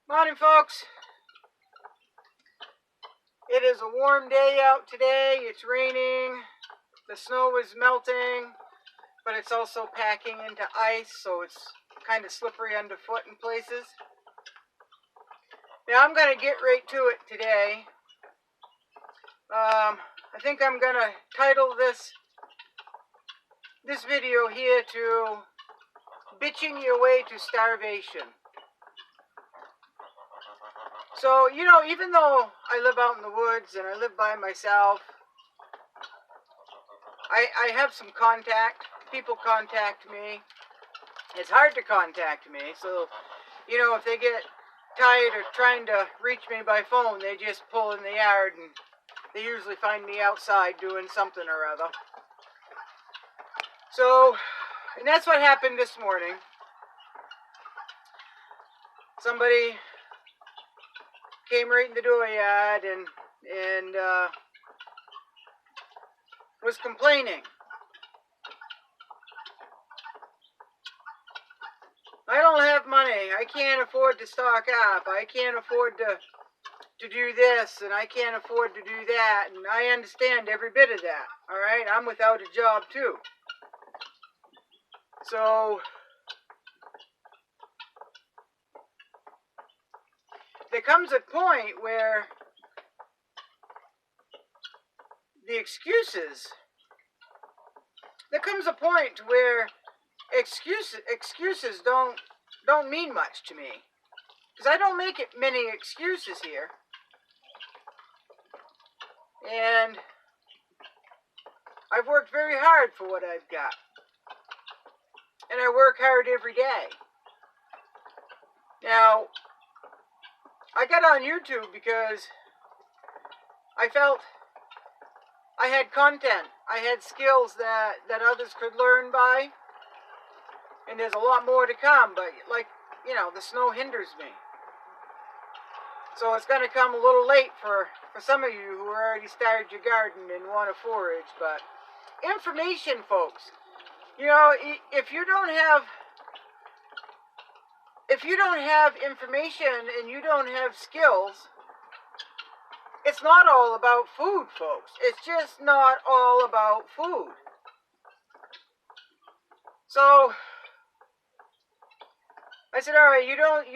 Morning, folks. It is a warm day out today. It's raining. The snow is melting, but it's also packing into ice, so it's kind of slippery underfoot in places. Now, I'm going to get right to it today. I think I'm going to title this video here to Bitching Your Way to Starvation. So, you know, even though I live out in the woods and I live by myself, I have some contact. People contact me. It's hard to contact me, so, you know, if they get tired of trying to reach me by phone, they just pull in the yard, and they usually find me outside doing something or other. So, and that's what happened this morning. Somebody came right in the dooryard and was complaining. I don't have money. I can't afford to stock up. I can't afford to do this, and I can't afford to do that. And I understand every bit of that. All right, I'm without a job too. So there comes a point where the excuses. There comes a point where excuses don't mean much to me, because I don't make it many excuses here, and I've worked very hard for what I've got, and I work hard every day. Now, I got on YouTube because I felt I had content, I had skills that others could learn by. And there's a lot more to come, but like, you know, the snow hinders me. So it's going to come a little late for some of you who already started your garden and want to forage. But information, folks. You know, if you don't have information and you don't have skills, it's not all about food, folks. It's just not all about food. So I said, all right, you don't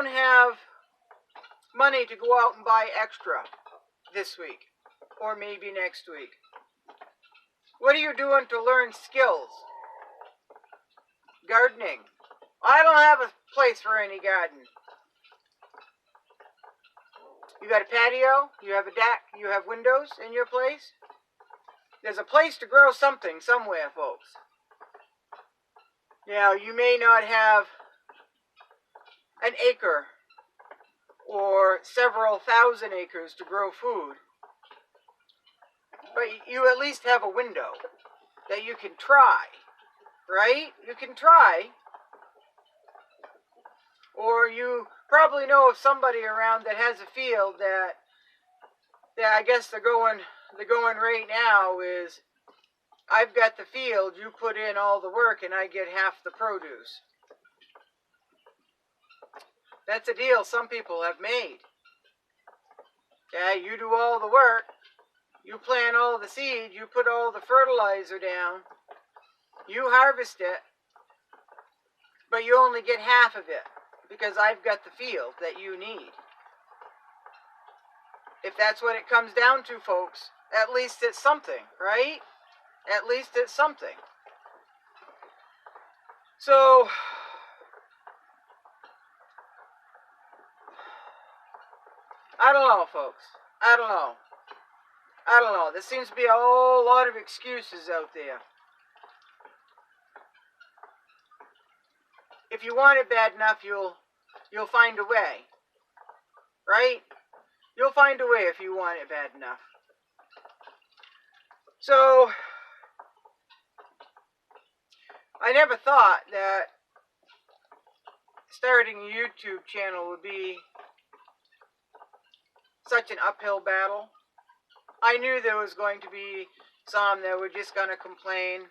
have money to go out and buy extra this week or maybe next week. What are you doing to learn skills? Gardening. I don't have a place for any garden. You got a patio, you have a deck, you have windows in your place. There's a place to grow something somewhere, folks. Now, you may not have an acre or several thousand acres to grow food, but you at least have a window that you can try, right? You can try. Or you probably know of somebody around that has a field that I guess the going right now is, I've got the field, you put in all the work, and I get half the produce. That's a deal some people have made. Okay, you do all the work, you plant all the seed, you put all the fertilizer down, you harvest it, but you only get half of it, because I've got the field that you need. If that's what it comes down to, folks, at least it's something, right? At least it's something. So, I don't know, folks. I don't know. There seems to be a whole lot of excuses out there. If you want it bad enough, you'll find a way. Right? You'll find a way if you want it bad enough. So, I never thought that starting a YouTube channel would be such an uphill battle. I knew there was going to be some that were just going to complain.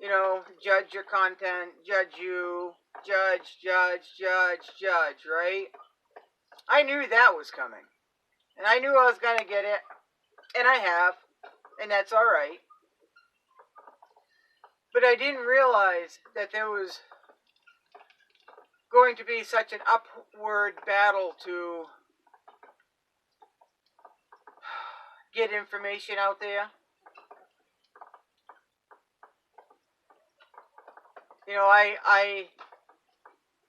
you know, judge your content, judge you, judge, right? I knew that was coming. And I knew I was going to get it. And I have. And that's all right. But I didn't realize that there was going to be such an upward battle to get information out there. You know, I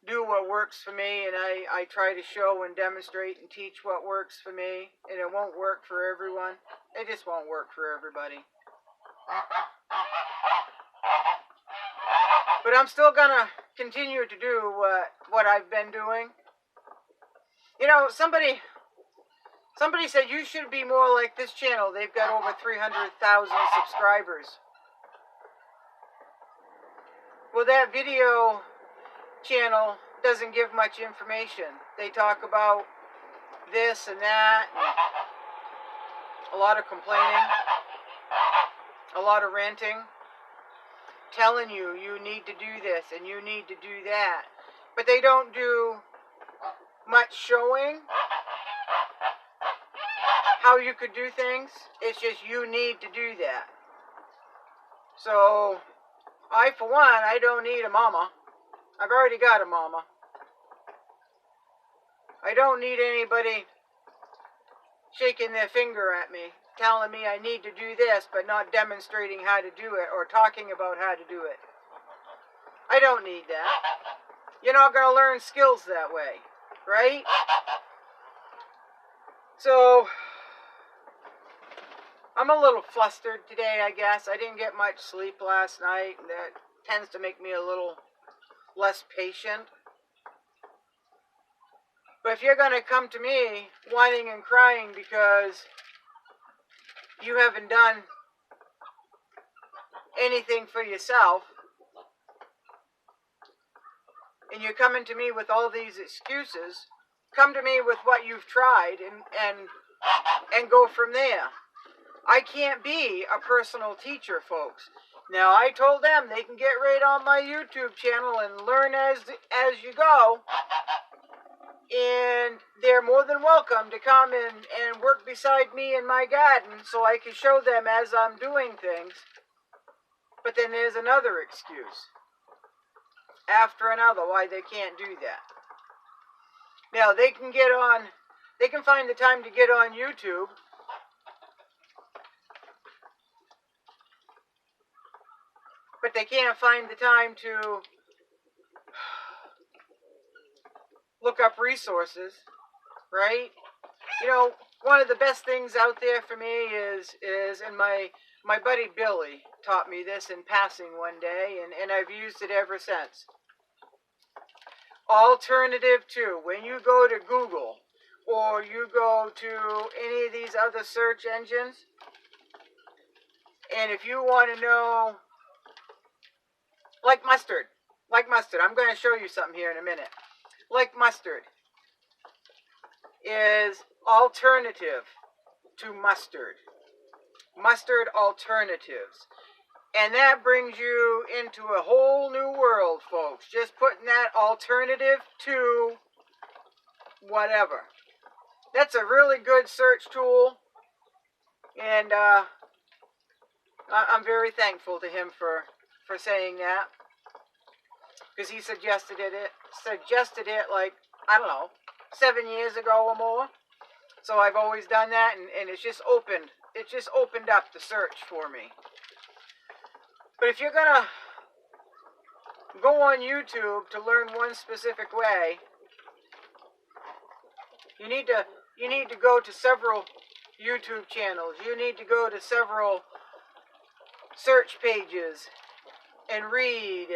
do what works for me, and I try to show and demonstrate and teach what works for me, and it won't work for everyone. It just won't work for everybody. But I'm still gonna continue to do what I've been doing. You know, somebody said you should be more like this channel. They've got over 300,000 subscribers. Well, that video channel doesn't give much information. They talk about this and that, and a lot of complaining, a lot of ranting, telling you need to do this and you need to do that. But they don't do much showing how you could do things. It's just you need to do that. So I, for one, I don't need a mama. I've already got a mama. I don't need anybody shaking their finger at me, telling me I need to do this, but not demonstrating how to do it or talking about how to do it. I don't need that. You're not going to learn skills that way, right? So I'm a little flustered today, I guess. I didn't get much sleep last night, and that tends to make me a little less patient. But if you're going to come to me whining and crying because you haven't done anything for yourself, and you're coming to me with all these excuses, come to me with what you've tried and go from there. I can't be a personal teacher, folks. Now, I told them they can get right on my YouTube channel and learn as you go. And they're more than welcome to come and work beside me in my garden so I can show them as I'm doing things. But then there's another excuse after another why they can't do that. Now, they can find the time to get on YouTube. But they can't find the time to look up resources, right? You know, one of the best things out there for me is and my buddy Billy taught me this in passing one day, and I've used it ever since. Alternative to, when you go to Google or you go to any of these other search engines, and if you want to know, like mustard, I'm going to show you something here in a minute. Like mustard is alternative to mustard. Mustard alternatives. And that brings you into a whole new world, folks. Just putting that alternative to whatever. That's a really good search tool. And I'm very thankful to him for saying that. Because he suggested it like, I don't know, 7 years ago or more. So I've always done that, and it's just opened up the search for me. But if you're gonna go on YouTube to learn one specific way, you need to go to several YouTube channels. You need to go to several search pages and read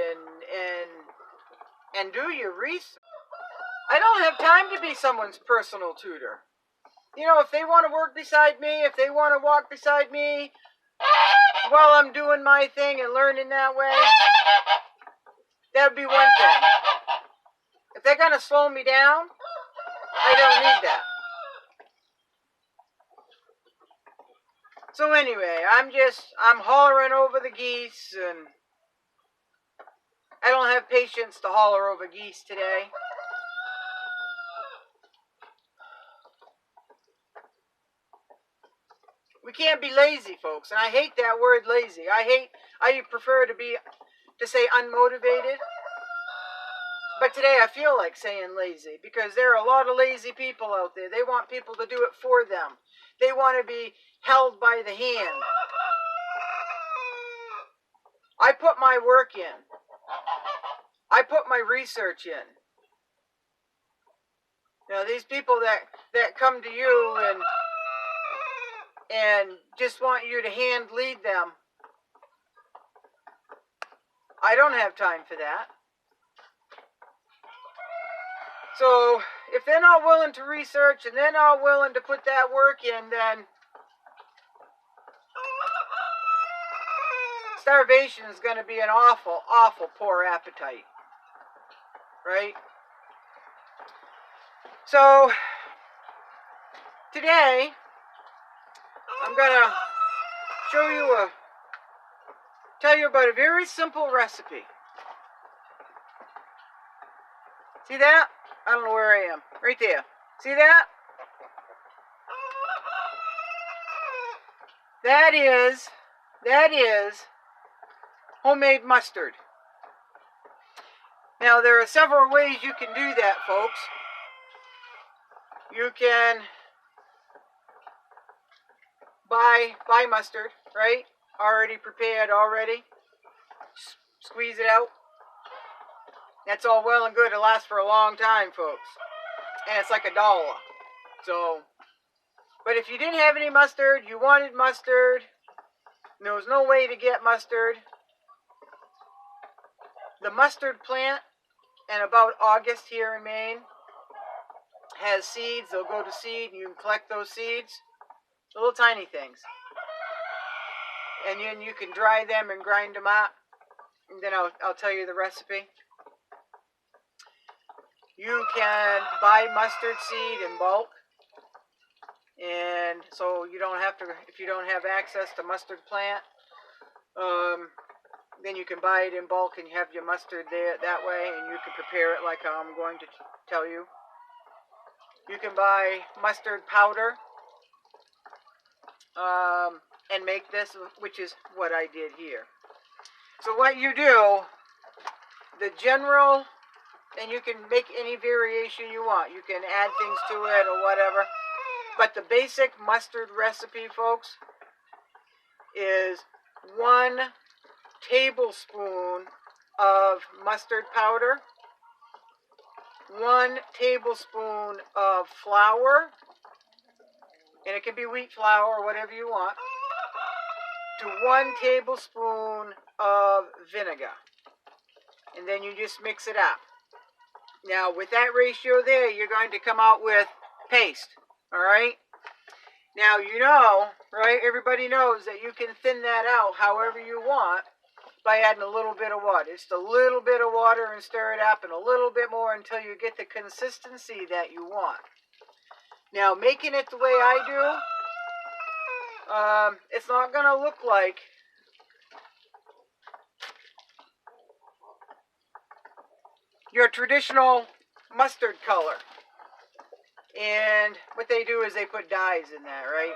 and do your research. I don't have time to be someone's personal tutor. You know, if they want to work beside me, if they want to walk beside me while I'm doing my thing and learning that way, that would be one thing. If they're going to slow me down, I don't need that. So anyway, I'm hollering over the geese, and I don't have patience to holler over geese today. We can't be lazy, folks, and I hate that word lazy. I prefer to say unmotivated. But today I feel like saying lazy because there are a lot of lazy people out there. They want people to do it for them. They want to be held by the hand. I put my work in. I put my research in. You know, these people that come to you and just want you to hand lead them. I don't have time for that. So if they're not willing to research and they're not willing to put that work in, then starvation is going to be an awful, awful poor appetite. Right? So today I'm going to tell you about a very simple recipe. See that? I don't know where I am. Right there. See that? That is homemade mustard. Now there are several ways you can do that, folks. You can buy mustard, right? Already prepared already. Squeeze it out. That's all well and good. It lasts for a long time, folks. And it's like $1. So, but if you didn't have any mustard, you wanted mustard, and there was no way to get mustard, the mustard plant, in about August here in Maine, has seeds. They'll go to seed, and you can collect those seeds. Little tiny things. And then you can dry them and grind them up. And then I'll tell you the recipe. You can buy mustard seed in bulk. And so you don't have to, if you don't have access to mustard plant, then you can buy it in bulk and you have your mustard there that way, and you can prepare it like I'm going to tell you. You can buy mustard powder and make this, which is what I did here. So what you do, the general, and you can make any variation you want. You can add things to it or whatever. But the basic mustard recipe, folks, is 1 tablespoon of mustard powder, 1 tablespoon of flour, and it can be wheat flour or whatever you want, to 1 tablespoon of vinegar. And then you just mix it up. Now, with that ratio there, you're going to come out with paste. All right? Now, you know, right? Everybody knows that you can thin that out however you want by adding a little bit of water. Just a little bit of water and stir it up, and a little bit more until you get the consistency that you want. Now, making it the way I do, it's not going to look like your traditional mustard color. And what they do is they put dyes in that, right?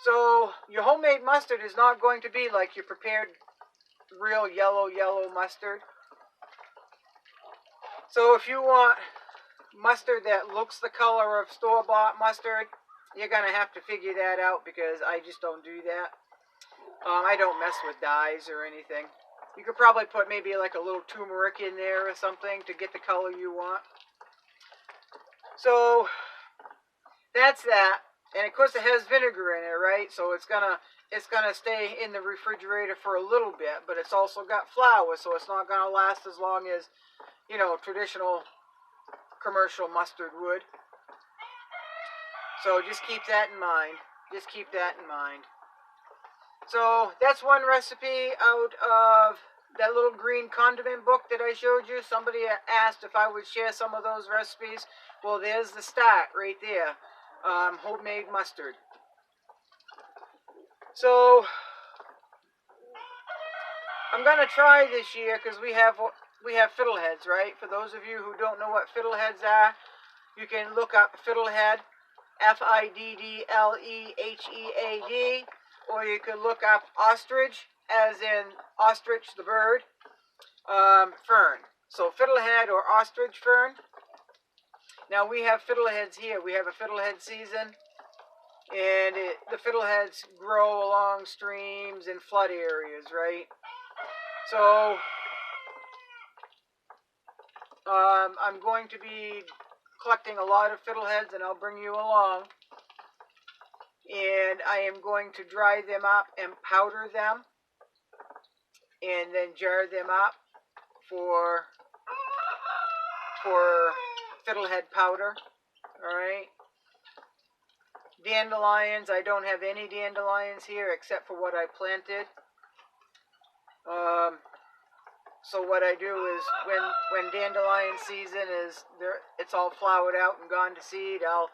So your homemade mustard is not going to be like your prepared real yellow mustard. So if you want mustard that looks the color of store-bought mustard, you're going to have to figure that out, because I just don't do that. I don't mess with dyes or anything. You could probably put maybe like a little turmeric in there or something to get the color you want. So that's that. And of course it has vinegar in it, right? So it's gonna stay in the refrigerator for a little bit, but it's also got flour, so it's not gonna last as long as, you know, traditional commercial mustard would. So just keep that in mind. Just keep that in mind. So that's one recipe out of that little green condiment book that I showed you. Somebody asked if I would share some of those recipes. Well, there's the start right there. Homemade mustard. So I'm going to try this year because we have fiddleheads, right? For those of you who don't know what fiddleheads are, you can look up fiddlehead, Fiddlehead, or you can look up ostrich, as in ostrich the bird, fern. So fiddlehead or ostrich fern. Now we have fiddleheads here. We have a fiddlehead season, and the fiddleheads grow along streams and flood areas, right? So I'm going to be collecting a lot of fiddleheads, and I'll bring you along. And I am going to dry them up and powder them, and then jar them up for fiddlehead powder. All right. Dandelions, I don't have any dandelions here except for what I planted. So what I do is when dandelion season is there, it's all flowered out and gone to seed, I'll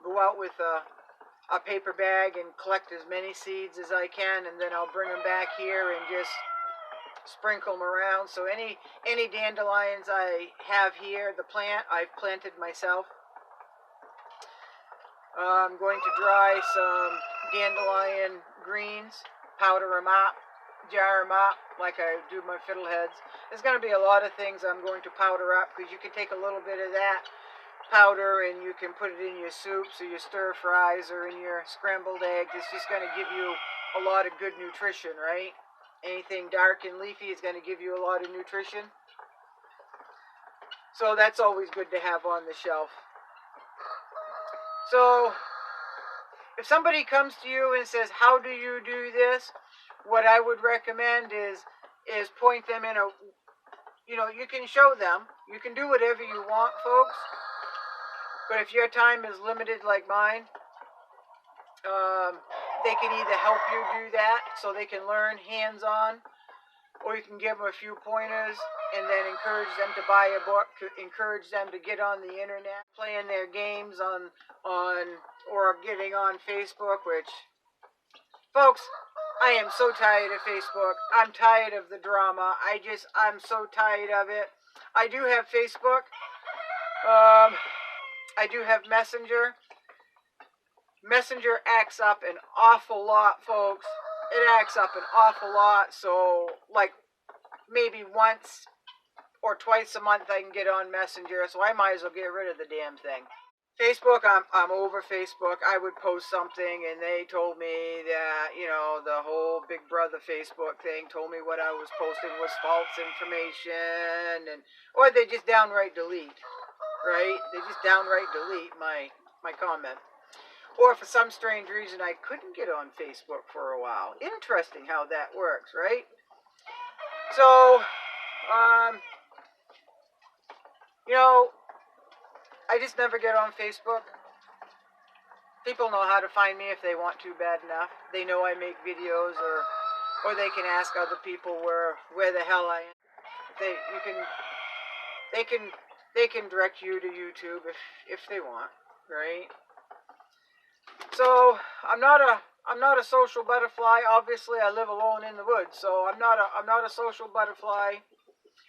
go out with a paper bag and collect as many seeds as I can, and then I'll bring them back here and just sprinkle them around. So any dandelions I have here, the plant I've planted myself. I'm going to dry some dandelion greens, powder them up, jar them up like I do my fiddleheads. There's going to be a lot of things I'm going to powder up, because you can take a little bit of that powder and you can put it in your soups or your stir fries or in your scrambled eggs. It's just going to give you a lot of good nutrition, right? Anything dark and leafy is going to give you a lot of nutrition. So that's always good to have on the shelf. So if somebody comes to you and says, how do you do this? What I would recommend is point them in a, you can show them. You can do whatever you want, folks. But if your time is limited like mine, they can either help you do that so they can learn hands-on, or you can give them a few pointers and then encourage them to buy a book, encourage them to get on the internet, playing their games on or getting on Facebook, which, folks, I am so tired of Facebook. I'm tired of the drama. I'm so tired of it. I do have Facebook. I do have Messenger. Messenger acts up an awful lot, folks. It acts up an awful lot. So, like, maybe once or twice a month I can get on Messenger. So I might as well get rid of the damn thing. Facebook, I'm over Facebook. I would post something and they told me that, the whole Big Brother Facebook thing told me what I was posting was false information, or they just downright delete, right? They just downright delete my comment. Or for some strange reason I couldn't get on Facebook for a while. Interesting how that works, right? So, I just never get on Facebook. People know how to find me if they want to bad enough. They know I make videos, or they can ask other people where the hell I am. They can direct you to YouTube if they want, right? So I'm not a social butterfly. Obviously, I live alone in the woods, so I'm not a social butterfly.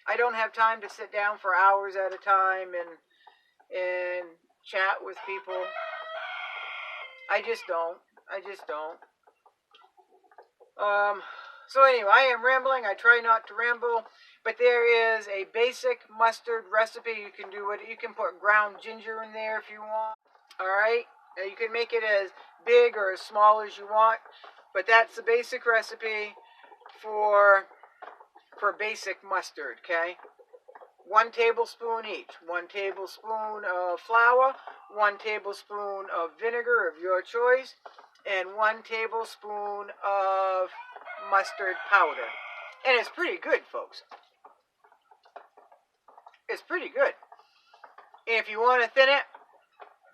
I don't have time to sit down for hours at a time and chat with people. I just don't. So anyway, I am rambling. I try not to ramble, but there is a basic mustard recipe. You can do it. You can put ground ginger in there if you want. All right. You can make it as big or as small as you want, but that's the basic recipe for basic mustard. Okay. 1 tablespoon each. 1 tablespoon of flour, 1 tablespoon of vinegar of your choice, and 1 tablespoon of mustard powder. And it's pretty good, folks. It's pretty good. And if you want to thin it,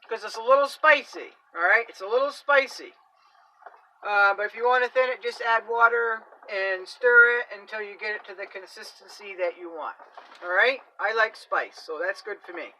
because it's a little spicy, all right? It's a little spicy. But if you want to thin it, just add water and stir it until you get it to the consistency that you want. All right? I like spice, so that's good for me.